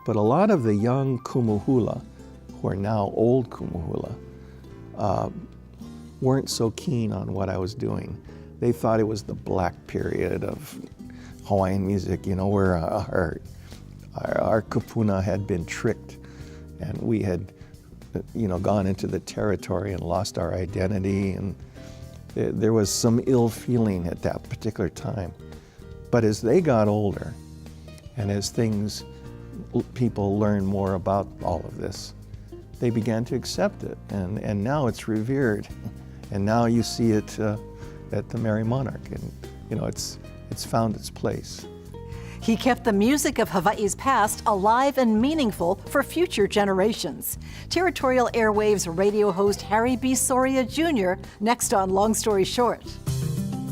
But a lot of the young kumuhula, who are now old kumuhula, weren't so keen on what I was doing. They thought it was the black period of Hawaiian music, where our kupuna had been tricked, and we had, gone into the territory and lost our identity, and there was some ill feeling at that particular time. But as they got older, and as people learn more about all of this, they began to accept it, and now it's revered, and now you see it at the Merry Monarch, and it's found its place. He kept the music of Hawaii's past alive and meaningful for future generations. Territorial Airwaves radio host Harry B. Soria Jr. next on Long Story Short.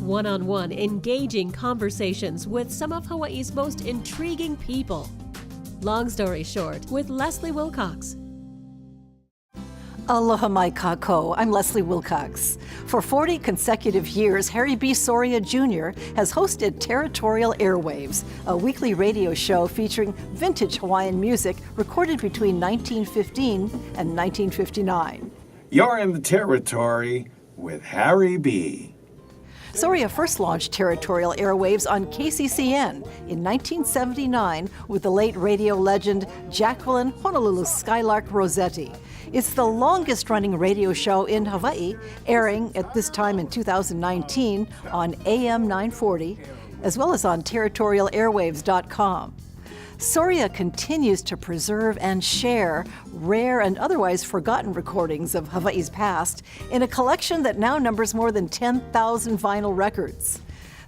One-on-one engaging conversations with some of Hawaii's most intriguing people. Long Story Short with Leslie Wilcox. Aloha mai kako, I'm Leslie Wilcox. For 40 consecutive years, Harry B. Soria Jr. has hosted Territorial Airwaves, a weekly radio show featuring vintage Hawaiian music recorded between 1915 and 1959. You're in the Territory with Harry B. Soria first launched Territorial Airwaves on KCCN in 1979 with the late radio legend Jacqueline Honolulu Skylark Rossetti. It's the longest-running radio show in Hawaii, airing at this time in 2019 on AM 940, as well as on territorialairwaves.com. Soria continues to preserve and share rare and otherwise forgotten recordings of Hawaii's past in a collection that now numbers more than 10,000 vinyl records.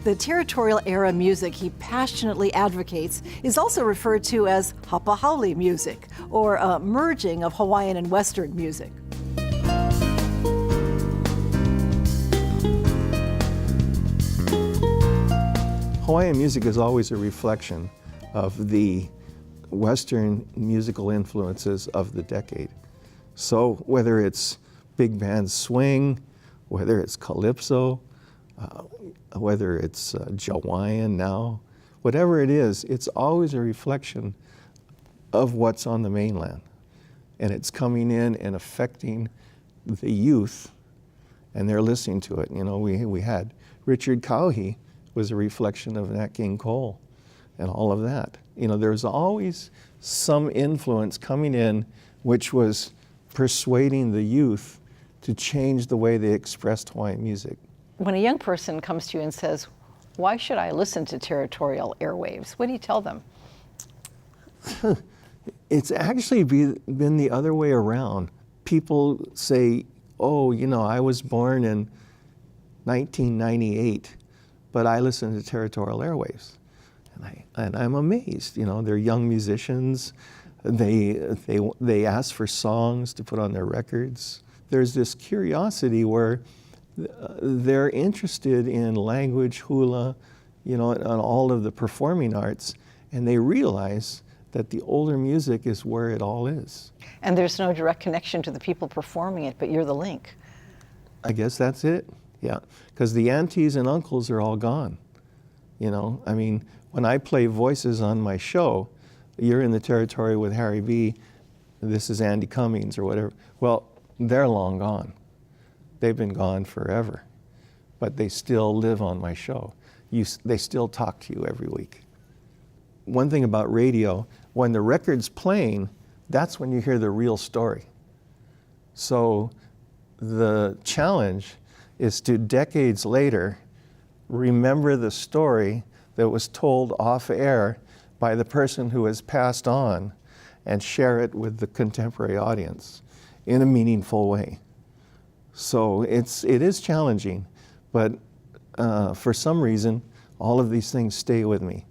The territorial era music he passionately advocates is also referred to as hapa-haole music, or a merging of Hawaiian and Western music. Hawaiian music is always a reflection of the Western musical influences of the decade. So whether it's big band swing, whether it's calypso, whether it's Hawaiian now, whatever it is, it's always a reflection of what's on the mainland. And it's coming in and affecting the youth, and they're listening to it. We had Richard Caughey was a reflection of Nat King Cole and all of that. There's always some influence coming in which was persuading the youth to change the way they expressed Hawaiian music. When a young person comes to you and says, why should I listen to Territorial Airwaves? What do you tell them? It's actually been the other way around. People say, I was born in 1998, but I listen to Territorial Airwaves. And I'm amazed. They're young musicians. They ask for songs to put on their records. There's this curiosity where they're interested in language, hula, and all of the performing arts, and they realize that the older music is where it all is. And there's no direct connection to the people performing it, but you're the link. I guess that's it, yeah. Because the aunties and uncles are all gone. When I play voices on my show, you're in the Territory with Harry B., this is Andy Cummings or whatever. Well, they're long gone. They've been gone forever, but they still live on my show. They still talk to you every week. One thing about radio, when the record's playing, that's when you hear the real story. So the challenge is to, decades later, remember the story that was told off air by the person who has passed on and share it with the contemporary audience in a meaningful way. So it is challenging, but for some reason, all of these things stay with me.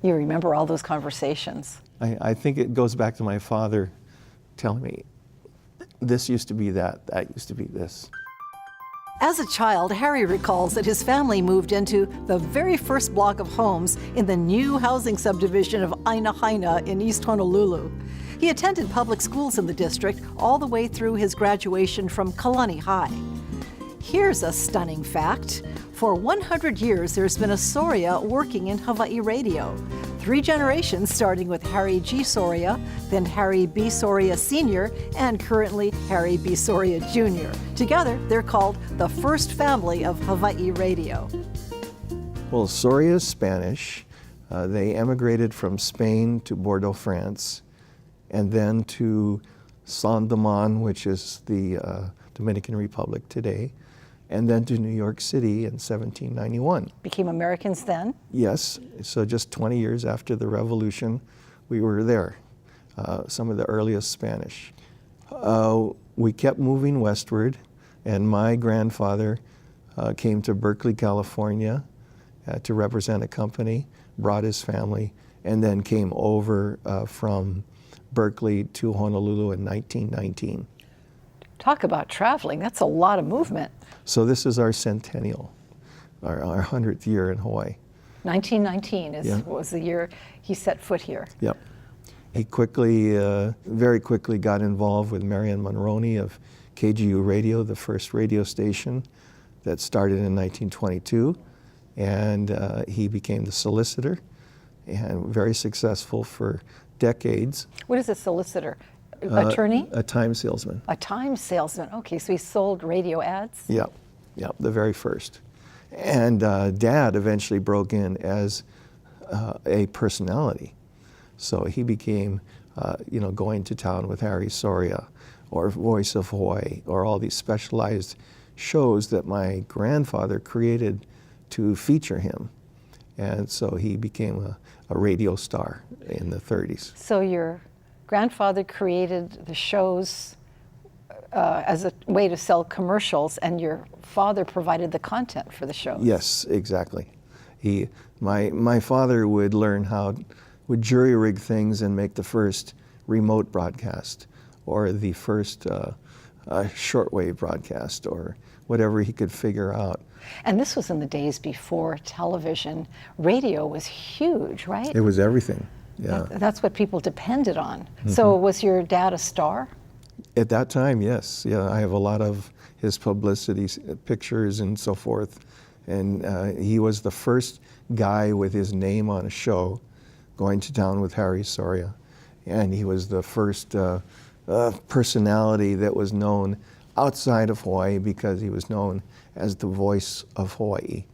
You remember all those conversations. I think it goes back to my father telling me, this used to be that used to be this. As a child, Harry recalls that his family moved into the very first block of homes in the new housing subdivision of Aina Haina in East Honolulu. He attended public schools in the district all the way through his graduation from Kalani High. Here's a stunning fact. For 100 years, there's been a Soria working in Hawaii radio. 3 generations, starting with Harry G. Soria, then Harry B. Soria Sr., and currently Harry B. Soria Jr. Together, they're called the First Family of Hawaii Radio. Well, Soria is Spanish. They emigrated from Spain to Bordeaux, France, and then to Saint-Domingue, which is the Dominican Republic today, and then to New York City in 1791. Became Americans then? Yes, so just 20 years after the Revolution, we were there, some of the earliest Spanish. We kept moving westward, and my grandfather came to Berkeley, California to represent a company, brought his family, and then came over from Berkeley to Honolulu in 1919. Talk about traveling. That's a lot of movement. So this is our centennial, our 100th year in Hawaii. 1919 was the year he set foot here. Yep. He quickly, very quickly got involved with Marion Monroney of KGU Radio, the first radio station that started in 1922. And he became the solicitor and very successful for decades. What is a solicitor? Attorney? A time salesman. A time salesman. Okay, so he sold radio ads? Yep, the very first. And Dad eventually broke in as a personality. So he became, going to town with Harry Soria or Voice of Hawaii or all these specialized shows that my grandfather created to feature him. And so he became a radio star in the 30s. So your grandfather created the shows as a way to sell commercials, and your father provided the content for the shows. Yes, exactly. My father would would jury rig things and make the first remote broadcast or the first shortwave broadcast or whatever he could figure out. And this was in the days before television. Radio was huge, right? It was everything, yeah. That's what people depended on. Mm-hmm. So was your dad a star? At that time, yes. Yeah, I have a lot of his publicity pictures and so forth. And he was the first guy with his name on a show going to town with Harry Soria. And he was the first personality that was known outside of Hawaii because he was known as the voice of Hawaii.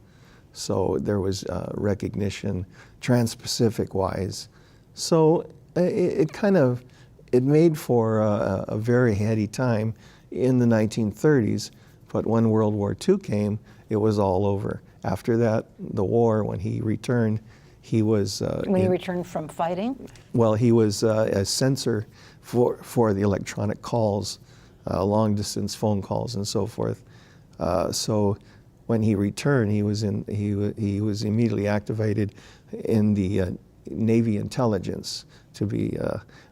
So there was recognition trans-Pacific wise. So it made for a very heady time in the 1930s, but when World War II came, it was all over. After that, the war, when he returned, he was... when he returned from fighting? Well, he was a censor for the electronic calls, long-distance phone calls and so forth. So when he returned, he was immediately activated in the Navy intelligence to be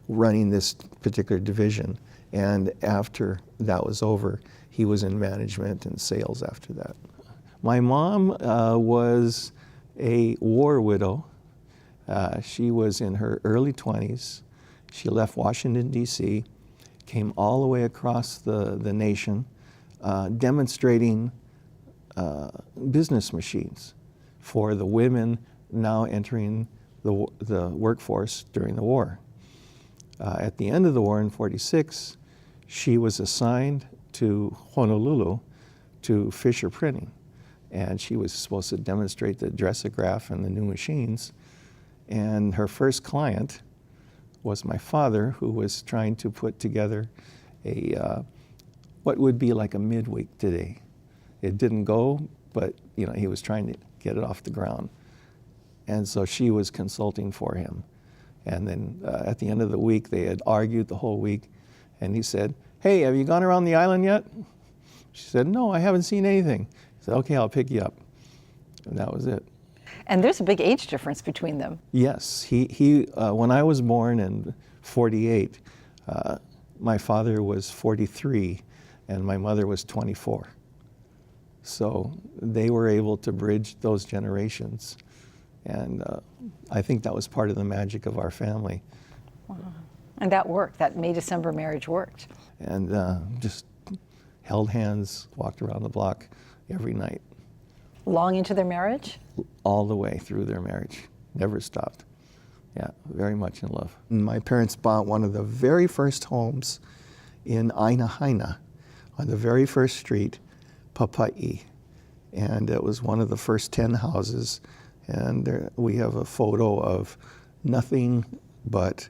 running this particular division. And after that was over, he was in management and sales after that. My mom was a war widow. She was in her early 20s. She left Washington, D.C., came all the way across the nation, demonstrating business machines for the women now entering the workforce during the war. At the end of the war in '46, she was assigned to Honolulu to Fisher Printing, and she was supposed to demonstrate the dressograph and the new machines. And her first client was my father, who was trying to put together what would be like a midweek today. It didn't go, but he was trying to get it off the ground. And so she was consulting for him. And then at the end of the week, they had argued the whole week. And he said, "Hey, have you gone around the island yet?" She said, "No, I haven't seen anything." He said, "Okay, I'll pick you up." And that was it. And there's a big age difference between them. Yes. He when I was born in '48, my father was 43 and my mother was 24. So they were able to bridge those generations. And I think that was part of the magic of our family. Wow. And that worked. That May-December marriage worked. And just held hands, walked around the block every night. Long into their marriage? All the way through their marriage. Never stopped. Yeah, very much in love. My parents bought one of the very first homes in Aina on the very first street, Papa'i. And it was one of the first 10 houses. And there, we have a photo of nothing but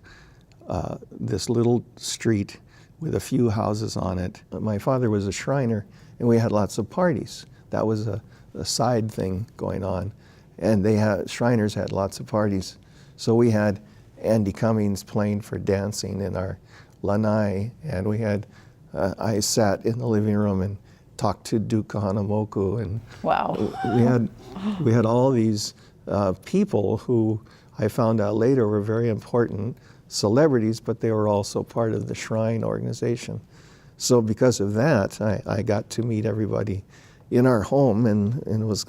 this little street with a few houses on it. My father was a Shriner, and we had lots of parties. That was a side thing going on. And Shriners had lots of parties. So we had Andy Cummings playing for dancing in our lanai, and I sat in the living room and talked to Duke Kahanamoku, and Wow. we had all these people who I found out later were very important celebrities, but they were also part of the Shrine organization. So because of that, I got to meet everybody in our home, and it was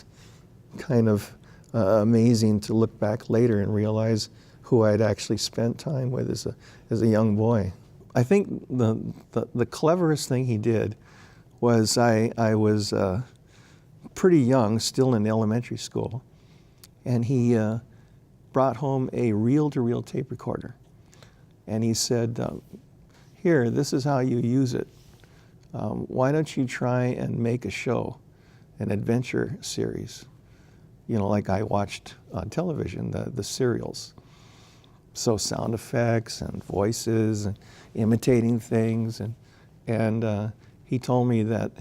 kind of amazing to look back later and realize who I'd actually spent time with as a young boy. I think the cleverest thing he did was I was pretty young, still in elementary school, and he brought home a reel-to-reel tape recorder. And he said, here, this is how you use it. Why don't you try and make a show, an adventure series? You know, like I watched on television, the serials. So sound effects and voices and imitating things. And he told me that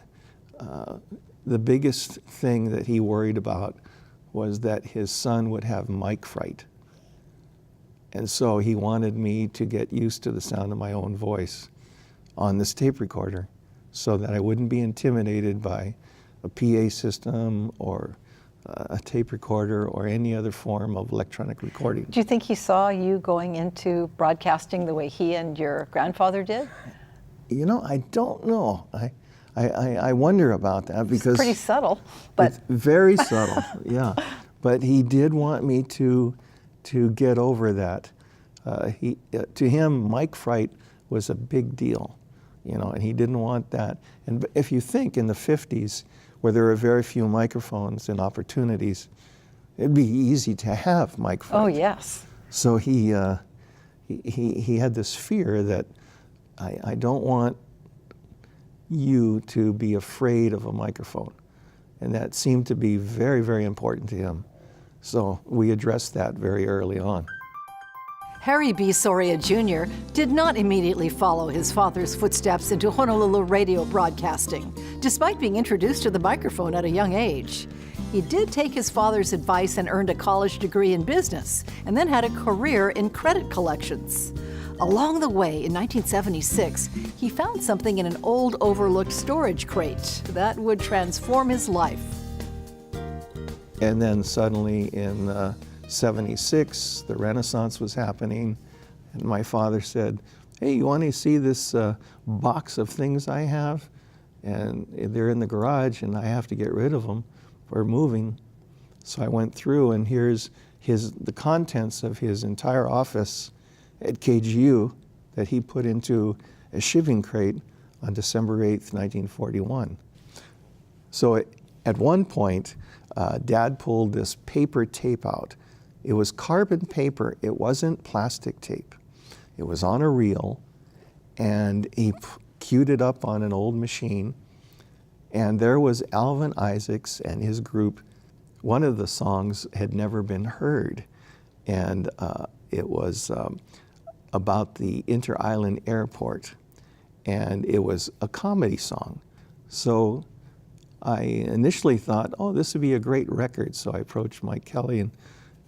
the biggest thing that he worried about was that his son would have mic fright. And so he wanted me to get used to the sound of my own voice on this tape recorder so that I wouldn't be intimidated by a PA system or a tape recorder or any other form of electronic recording. Do you think he saw you going into broadcasting the way he and your grandfather did? You know, I don't know. I wonder about that because it's pretty subtle, but it's very subtle. Yeah, but he did want me to get over that. To him, mic fright was a big deal, you know, and he didn't want that. And if you think in the 50s, where there were very few microphones and opportunities, it'd be easy to have mic fright. oh yes. So he had this fear that I don't want you to be afraid of a microphone. And that seemed to be very, very important to him. So we addressed that very early on. Harry B. Soria Jr. did not immediately follow his father's footsteps into Honolulu radio broadcasting, despite being introduced to the microphone at a young age. He did take his father's advice and earned a college degree in business, and then had a career in credit collections. Along the way, in 1976, he found something in an old overlooked storage crate that would transform his life. And then suddenly in 76, the Renaissance was happening, and my father said, hey, you want to see this box of things I have? And they're in the garage, and I have to get rid of them. We're moving. So I went through, and here's the contents of his entire office at KGU that he put into a shipping crate on December 8th, 1941. So at one point, Dad pulled this paper tape out. It was carbon paper. It wasn't plastic tape. It was on a reel, and he queued it up on an old machine. And there was Alvin Isaacs and his group. One of the songs had never been heard, and it was about the Inter-Island Airport, and it was a comedy song. So I initially thought, oh, this would be a great record. So I approached Mike Kelly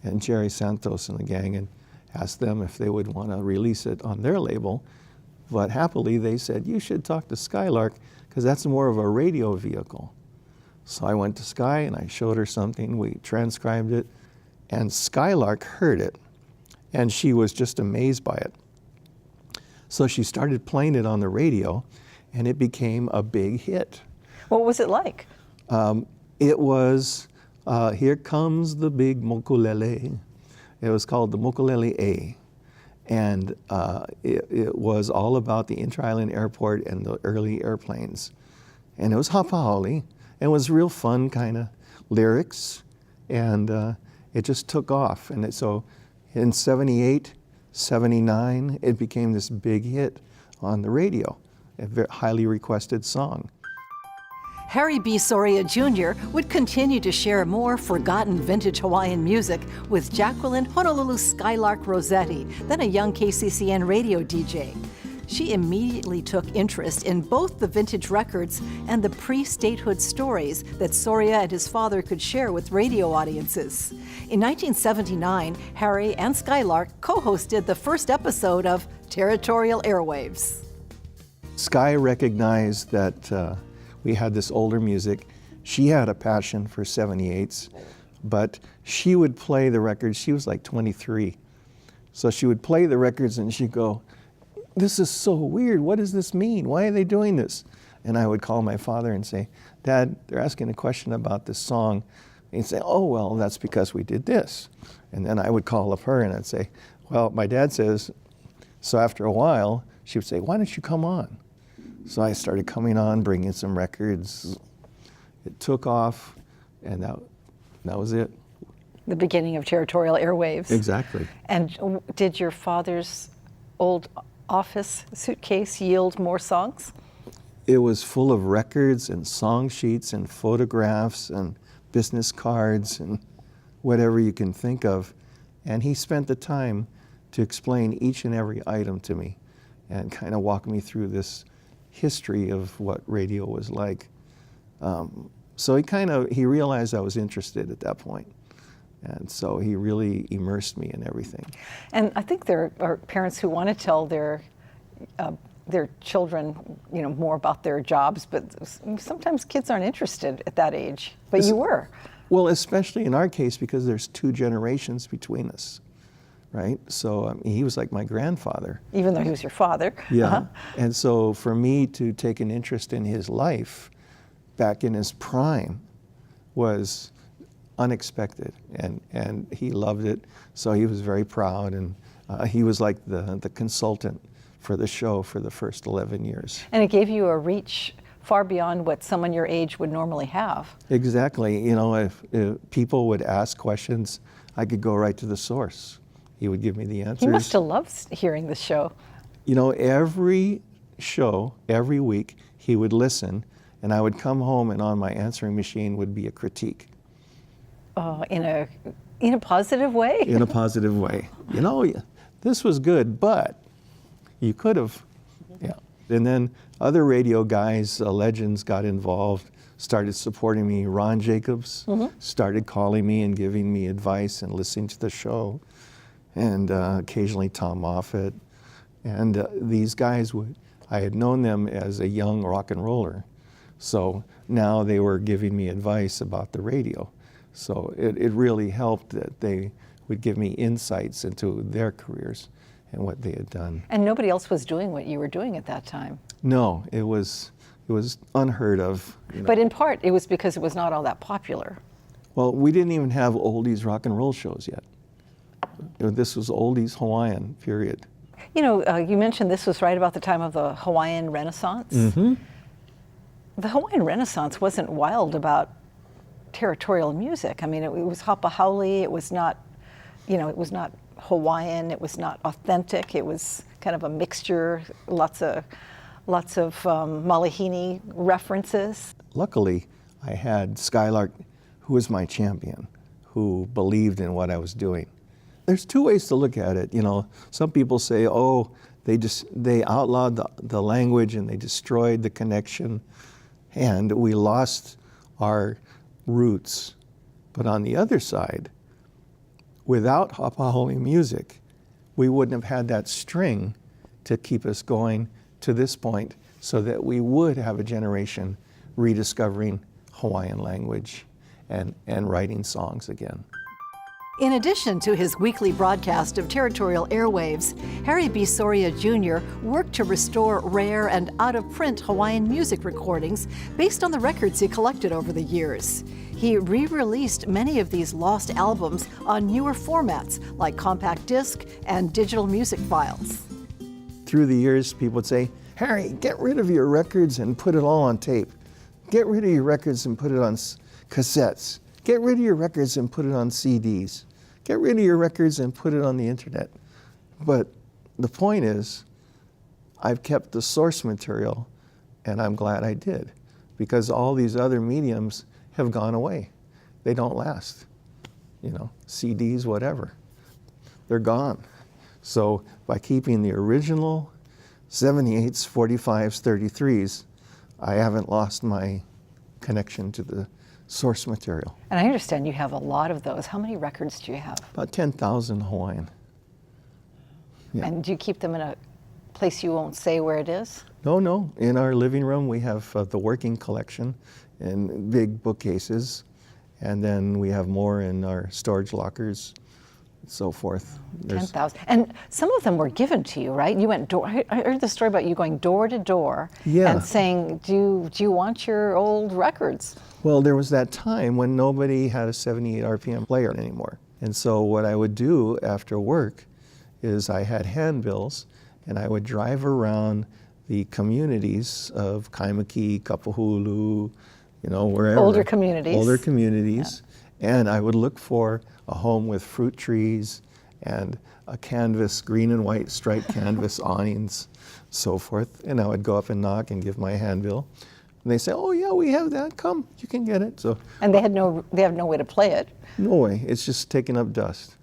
and Jerry Santos and the gang and asked them if they would want to release it on their label. But happily, they said, you should talk to Skylark, because that's more of a radio vehicle. So I went to Sky and I showed her something. We transcribed it, and Skylark heard it, and she was just amazed by it. So she started playing it on the radio, and it became a big hit. What was it like? It was, Here Comes the Big Mokulele. It was called the Mokulele A. And it was all about the Inter-Island Airport and the early airplanes. And it was hapa-haole. It was real fun kind of lyrics. And it just took off. And so In 78, 79, it became this big hit on the radio, a very highly requested song. Harry B. Soria Jr. would continue to share more forgotten vintage Hawaiian music with Jacqueline Honolulu Skylark Rossetti, then a young KCCN radio DJ. She immediately took interest in both the vintage records and the pre-statehood stories that Soria and his father could share with radio audiences. In 1979, Harry and Skylark co-hosted the first episode of Territorial Airwaves. Sky recognized that we had this older music. She had a passion for 78s, but she would play the records. She was like 23. So she would play the records and she'd go, "This is so weird. What does this mean? Why are they doing this?" And I would call my father and say, "Dad, they're asking a question about this song." And he'd say, "Oh, well, that's because we did this." And then I would call up her and I'd say, "Well, my dad says," so after a while, she would say, "Why don't you come on?" So I started coming on, bringing some records. It took off, and that was it. The beginning of Territorial Airwaves. Exactly. And did your father's old office suitcase yield more songs? It was full of records and song sheets and photographs and business cards and whatever you can think of. And he spent the time to explain each and every item to me and kind of walk me through this history of what radio was like. So he realized I was interested at that point. And so he really immersed me in everything. And I think there are parents who want to tell their children, more about their jobs, but sometimes kids aren't interested at that age. But you were. Well, especially in our case, because there's 2 generations between us, right? So he was like my grandfather. Even though he was your father. Yeah. Uh-huh. And so for me to take an interest in his life back in his prime was unexpected, and he loved it. So he was very proud, and he was like the consultant for the show for the first 11 years. And it gave you a reach far beyond what someone your age would normally have. Exactly. If people would ask questions, I could go right to the source. He would give me the answers. He must have loved hearing the show. Every show, every week, he would listen, and I would come home, and on my answering machine would be a critique. In a positive way? In a positive way. This was good, but you could have. Yeah. And then other radio guys, legends got involved, started supporting me. Ron Jacobs started calling me and giving me advice and listening to the show. And occasionally Tom Moffat. And these guys I had known them as a young rock and roller. So now they were giving me advice about the radio. So it really helped that they would give me insights into their careers and what they had done. And nobody else was doing what you were doing at that time? No, it was unheard of. But in part, it was because it was not all that popular. Well, we didn't even have oldies rock and roll shows yet. This was oldies Hawaiian, period. You mentioned this was right about the time of the Hawaiian Renaissance. Mm-hmm. The Hawaiian Renaissance wasn't wild about territorial music. I mean, it was hapa-haole. It was not, it was not Hawaiian. It was not authentic. It was kind of a mixture. Lots of Malihini references. Luckily, I had Skylark, who was my champion, who believed in what I was doing. There's 2 ways to look at it. Some people say, oh, they outlawed the language and they destroyed the connection, and we lost our roots. But on the other side, without hapa-haole music, we wouldn't have had that string to keep us going to this point, so that we would have a generation rediscovering Hawaiian language and writing songs again. In addition to his weekly broadcast of Territorial Airwaves, Harry B. Soria Jr. worked to restore rare and out-of-print Hawaiian music recordings based on the records he collected over the years. He re-released many of these lost albums on newer formats like compact disc and digital music files. Through the years, people would say, Harry, get rid of your records and put it all on tape. Get rid of your records and put it on cassettes. Get rid of your records and put it on CDs. get rid of your records and put it on the internet. But the point is, I've kept the source material, and I'm glad I did, because all these other mediums have gone away. They don't last. You know, CDs, whatever. They're gone. So by keeping the original 78s, 45s, 33s, I haven't lost my connection to the source material. And I understand you have a lot of those. How many records do you have? About 10,000 Hawaiian. Yeah. And do you keep them in a place you won't say where it is? No. In our living room, we have the working collection in big bookcases. And then we have more in our storage lockers, and so forth. 10,000. And some of them were given to you, right? You went door. I heard the story about you going door to door and saying, do you want your old records? Well, there was that time when nobody had a 78 RPM player anymore. And so what I would do after work is I had handbills, and I would drive around the communities of Kaimaki, Kapahulu, you know, wherever. Older communities. Yeah. And I would look for a home with fruit trees and a canvas, green and white striped canvas awnings, so forth. And I would go up and knock and give my handbill. And they say, oh yeah, we have that, come, you can get it. So. And they have no way to play it. No way, it's just taking up dust.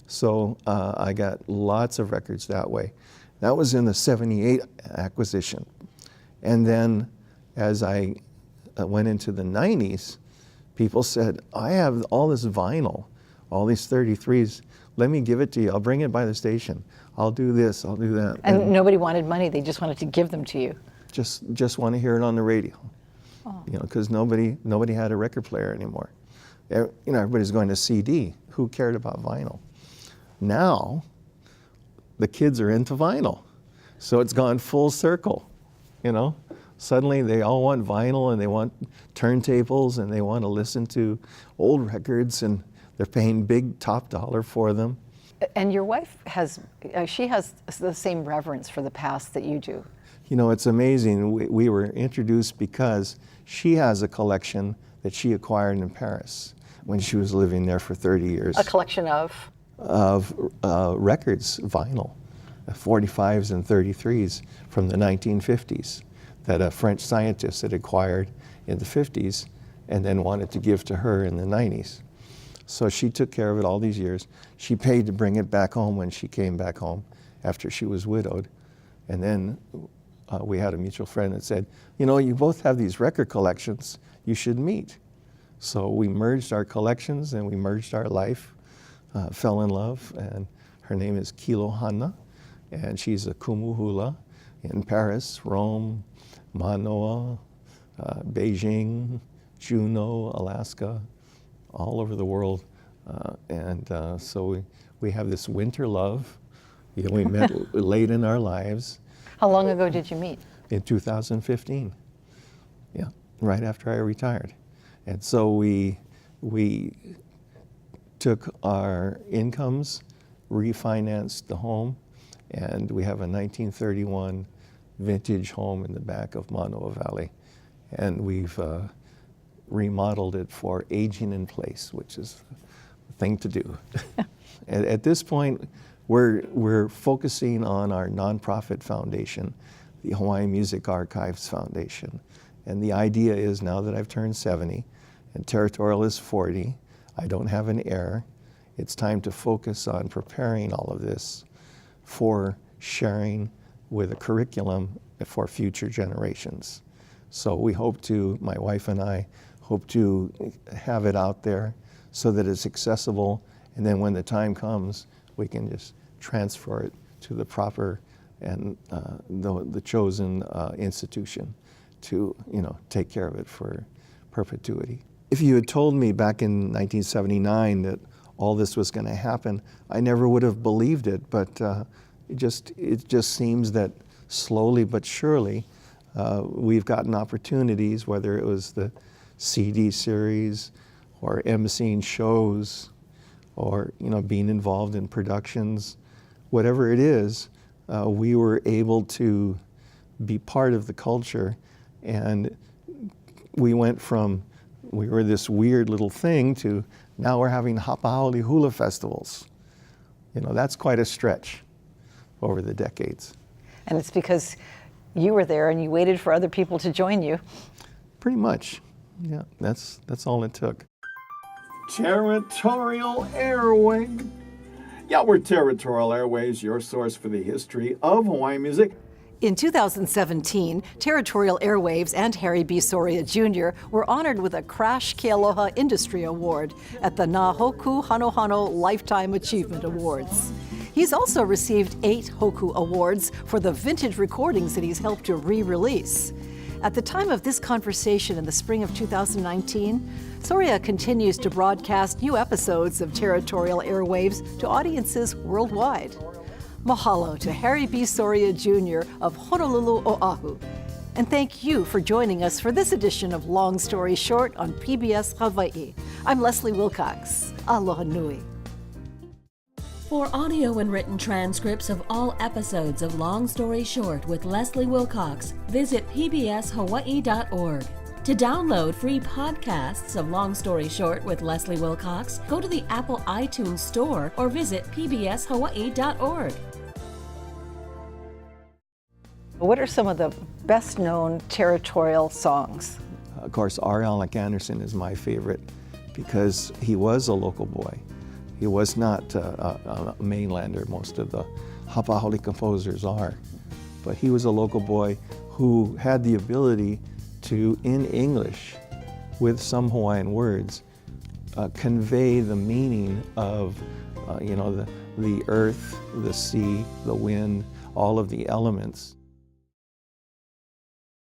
So I got lots of records that way. That was in the 78 acquisition. And then as I went into the 90s, people said, I have all this vinyl, all these 33s, let me give it to you. I'll bring it by the station. I'll do this, I'll do that. And nobody wanted money, they just wanted to give them to you. Just want to hear it on the radio. Oh. You know, because nobody had a record player anymore. You know, everybody's going to CD. Who cared about vinyl? Now, the kids are into vinyl. So it's gone full circle, you know? Suddenly they all want vinyl, and they want turntables, and they want to listen to old records, and they're paying big top dollar for them. And your wife has the same reverence for the past that you do. You know, it's amazing. We were introduced because she has a collection that she acquired in Paris when she was living there for 30 years. A collection of? Records, vinyl, 45s and 33s from the 1950s that a French scientist had acquired in the 50s and then wanted to give to her in the 90s. So she took care of it all these years. She paid to bring it back home when she came back home after she was widowed. And then we had a mutual friend that said, you know, you both have these record collections, you should meet. So we merged our collections and we merged our life, fell in love, and her name is Kilo Hanna, and she's a kumuhula in Paris, Rome, Manoa, Beijing, Juneau, Alaska, all over the world. So we have this winter love. You know, we met late in our lives. How long ago did you meet? In 2015, yeah, right after I retired. And so we took our incomes, refinanced the home, and we have a 1931 vintage home in the back of Manoa Valley. And we've remodeled it for aging in place, which is the thing to do. At this point, we're focusing on our nonprofit foundation, the Hawaiian Music Archives Foundation. And the idea is, now that I've turned 70 and Territorial is 40, I don't have an heir, it's time to focus on preparing all of this for sharing with a curriculum for future generations. So we hope to, my wife and I, hope to have it out there so that it's accessible, and then when the time comes, we can just transfer it to the proper and the chosen institution to, you know, take care of it for perpetuity. If you had told me back in 1979 that all this was going to happen, I never would have believed it, but it just seems that slowly but surely we've gotten opportunities, whether it was the CD series or emceeing shows or, you know, being involved in productions, whatever it is, we were able to be part of the culture. And we went from, we were this weird little thing to Now we're having hapa-haole hula festivals. You know, that's quite a stretch over the decades. And it's because you were there and you waited for other people to join you. Pretty much. Yeah, that's all it took. Territorial Airwaves. Yeah, we're Territorial Airwaves, your source for the history of Hawaiian music. In 2017, Territorial Airwaves and Harry B. Soria Jr. were honored with a Crash Kealoha Industry Award at the Nā Hoku Hanohano Lifetime Achievement Awards. He's also received 8 Hoku Awards for the vintage recordings that he's helped to re-release. At the time of this conversation in the spring of 2019, Soria continues to broadcast new episodes of Territorial Airwaves to audiences worldwide. Mahalo to Harry B. Soria Jr. of Honolulu, Oahu. And thank you for joining us for this edition of Long Story Short on PBS Hawaii. I'm Leslie Wilcox. Aloha nui. For audio and written transcripts of all episodes of Long Story Short with Leslie Wilcox, visit pbshawaii.org. To download free podcasts of Long Story Short with Leslie Wilcox, go to the Apple iTunes Store or visit pbshawaii.org. What are some of the best known territorial songs? Of course, Ariel Anderson is my favorite because he was a local boy. He was not a mainlander. Most of the hapa-haole composers are. But he was a local boy who had the ability to, in English, with some Hawaiian words, convey the meaning of, the earth, the sea, the wind, all of the elements.